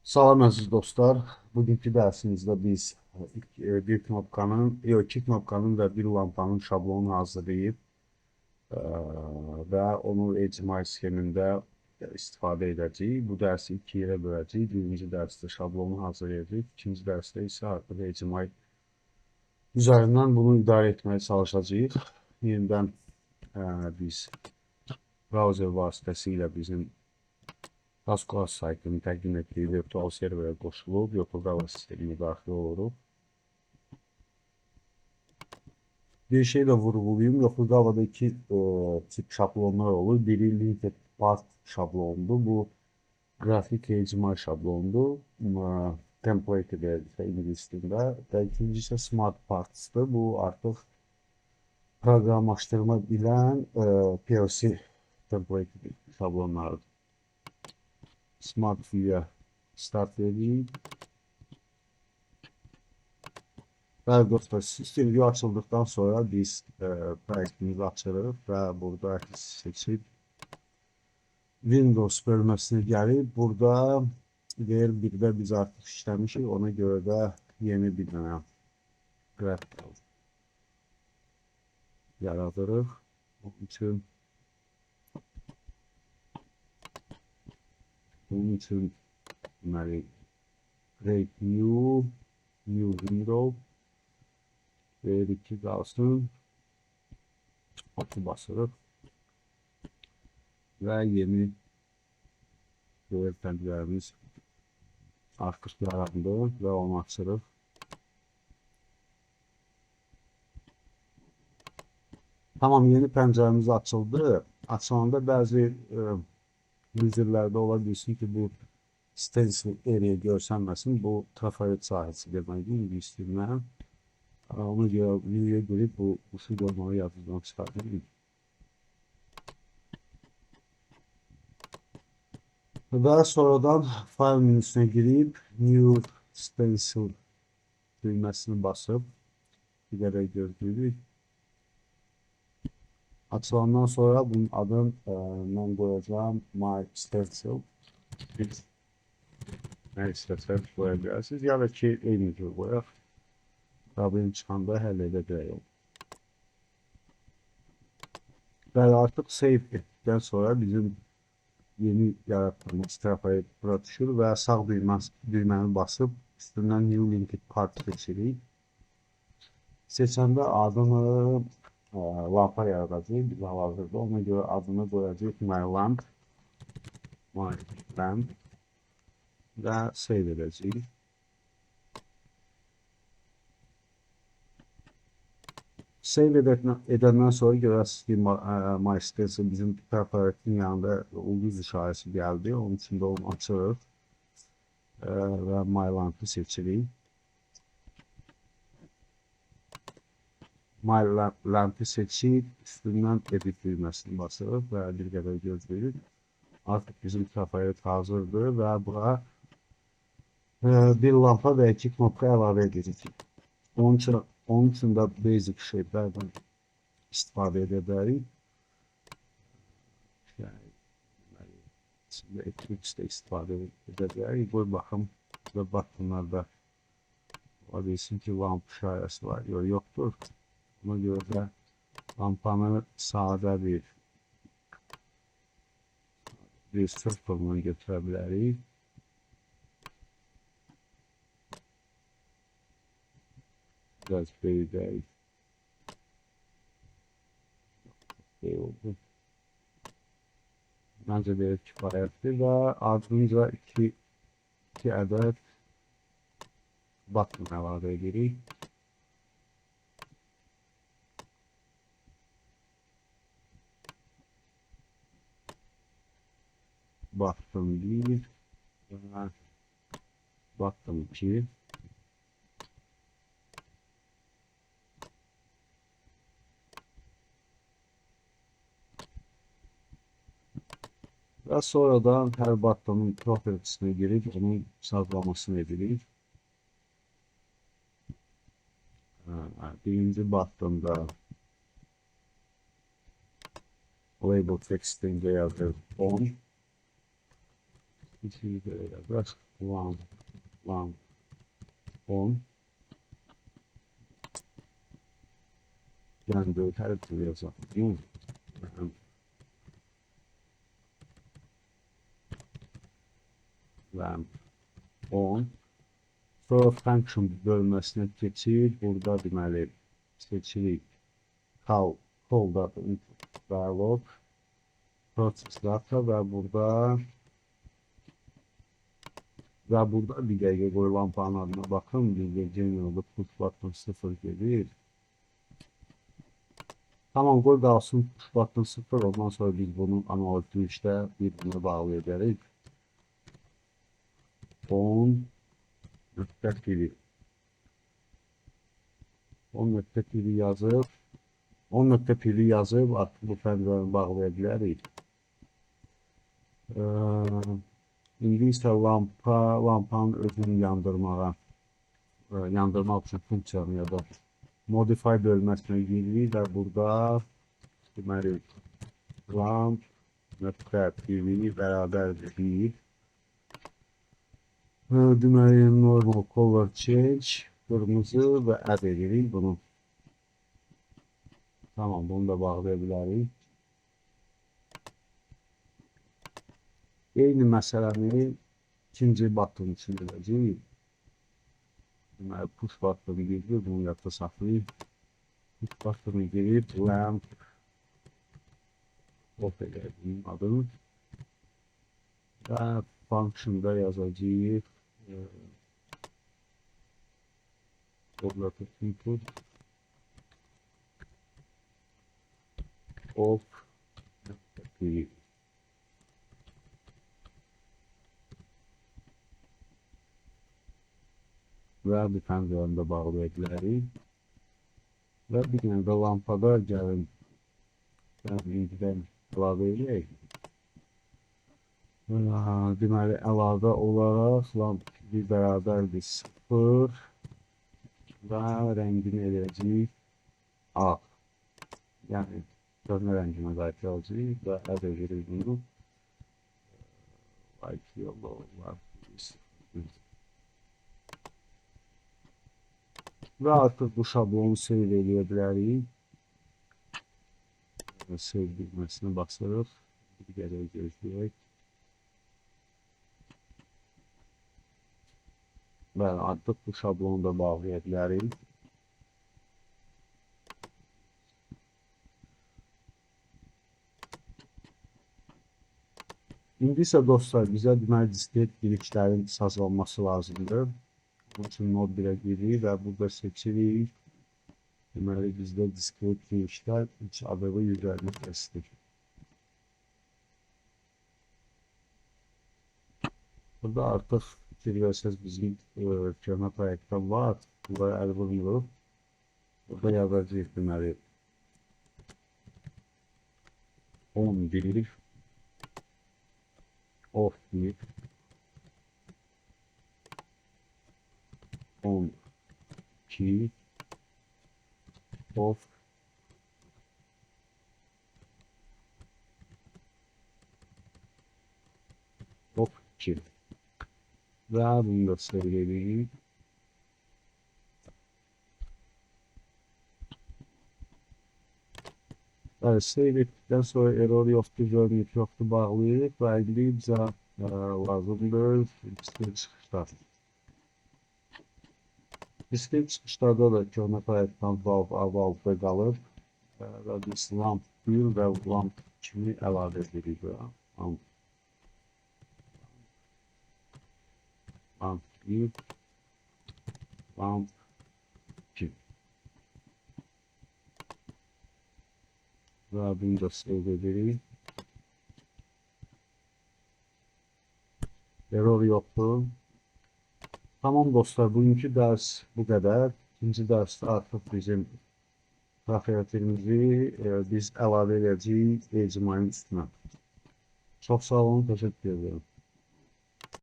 Salam əziz dostlar. Bugünkü dərsimizdə biz bir knopkanın, iki knopkanın və bir lampanın şablonunu hazırlayıb və onu HMI sxemində istifadə edəcəyik. Bu dərsi iki yerə böləcəyik. Birinci dərsdə şablonu hazırlayacağıq. İkinci dərsdə isə artıq HMI üzərindən bunu idarə etməyə çalışacağıq. Yenidən biz browser vasitəsilə bizim Tasklar saytını təqdim etdiyi virtual serverə qoşulub, Yokogawa sisteminə daxil oluruq. Bir şey də vurğulayım, Yokogawa'da iki tip şablonlar olur. Biri Linked Path şablonudur. Bu grafik HTML şablonudur. Template edilirsə ingilis dilində. Və ikincisi isə Smart Paths'dır. Bu artıq proqramlaşdırma bilən PLC template şablonlarıdır. Smart View'e start vereyim. Bəli dostlar, sistem view açıldıktan sonra biz proyektimizi açırıq və burada seçib Windows bölməsinə gəlib burada VR1-də biz artıq işləmişik. Ona görə də yeni bir dənə grafik yaradırıq. Bunun üçün deməli Create New Window VR2 qalsın. Oku basırıq və yeni VR pəncərəmiz artıq yarandı və onu açırıq. Tamam, yeni pəncərəmiz açıldı. Açılanda bəzi userlərdə ola bilsin ki, bu stencil area görsənməsin. Bu trafaret sahəsi deməkdir ingilis dilindən. Ona görə videoya girib bu şablonu yazıdan çıxartmayın. Və sonradan file menüsünə girib New Stencil düyməsini basıb bir qədər gözləyirik. Açılandan sonra bunun adını mən qoyacağım My Stencil. Nə istəsəniz qoya bilərsiniz. Ya da ki, eyni cür qoyaq. Problem çıxanda həll edə biləyik. Bəli, artıq save etdikdən sonra bizim yeni yaratdığımız trafaret bura düşür və sağ düyməni basıb üstündən New Linked Path seçirik. Seçəndə adını lampa yaradacaq biz hal-hazırda. Ona görə adını qoyacaq My Lamp və save edəcəyik. Save edəndən sonra görərsiniz ki, My Stencil bizim trafaretin yanında ulduz işarəsi gəldi. Onun üçün də onu açırıq və My Lamp'ı seçirik. My Lamp'ı seçib üstündən edit düyməsini basırıq və bir qədər gözləyirik. Artıq bizim trafaret hazırdır və bura bir lampa və iki knopka əlavə edirik. Onun üçün də basic shape'lərdən istifadə edə bilərik. Yəni, içində Eclipse'də istifadə edə bilərik. Qoy baxım, və bunlarda ola bilsin ki, lamp işarəsi var, yoxdur. Ona görə də lampanı sadə bir circle-dan götürə bilərik. Biraz böyüdək. Oldu. Məncə belə kifayətdir və ardınca iki ədəd button əlavə edirik. Button 1 və button 2. Və sonradan hər buttonun propertiesine girib onun sağlamasını edirik. Birinci buttonda label textində yazır 10. seçili böyle yazar. Lamp 10. Yani böyle her türlü yazar. Değil mi? Lamp 10. Sonra function bölməsine keçir. Burada deməli seçirik call data input dialog process data ve burada bir dəqiqə qoy lampanın adına baxın. Bizdə generalda push button 0 gedir. Tamam, qoy qalsın push button 0. Ondan sonra biz bunu analog işdə bir-birinə bağlaya bilərik. 10.1 10.1 yazıb 10.1 yazıb artıq bu pəncərəni bağlaya bilərik. İndi isə lampanın özünü yandırmaq üçün funksiyanı ya da modify bölməsinə giririk və burada deməli lamp.1 bərabərdir 1. Deməli normal color change qırmızı və add edirik bunu. Tamam, bunu da bağlaya bilərik. Eyni məsələni ikinci button üçün edəcəyik. Deməli push buttonu girir, bunu yadda saxlayıb. Push buttonu girib, lamp off edəcəyim adını. Və functionda yazacağıq. Relative input of bir və bir pəncərəni də bağlaya bilərik. Və bir dənə də lampada gəlin indidən əlavə edək. Deməli əlavə olaraq lamp bir bərabərdir 0 və rəngini edəcəyik ağ. Yəni görünə rənginə qayıt alacağıq və add edirik bunu. Like yellow, və artıq bu şablonu save edə bilərik. Save düyməsinə basırıq. Bir qədər gözləyək. Və artıq bu şablonu da bağlaya bilərik. İndi isə dostlar, bizə deməli diskret biliklərin sazlanması lazımdır. Bunun üçün node 1'ə giririk və burada seçirik. Deməli bizdə diskret biliklər ilk adını 150 kəsdir. Burada artıq fikir versəz bizim köhnə proyektdən var. Bunları əl vurmuruq. Burada yazacağıq deməli 11 of 1 12 of 2 və bunu da save edirik. Evet, save ettikdən sonra error yoxdur, görünür yoxdur, bağlayırıq və indi bizə lazımdır diskret çıxışlar. Diskret çıxışlarda da köhnə proyektdən valve qalıb və biz lamp 1 və lamp 2-ni əlavə edirik. Lamp 1, lamp 2. Və bunu da save edirik. Error yoxdur. Tamam dostlar, bugünkü dərs bu qədər. İkinci dərsdə artıq bizim profilatimizi biz əlavə edəcəyik HDMI-nin üstünə. Çox sağ olun, təşəkkür edirəm.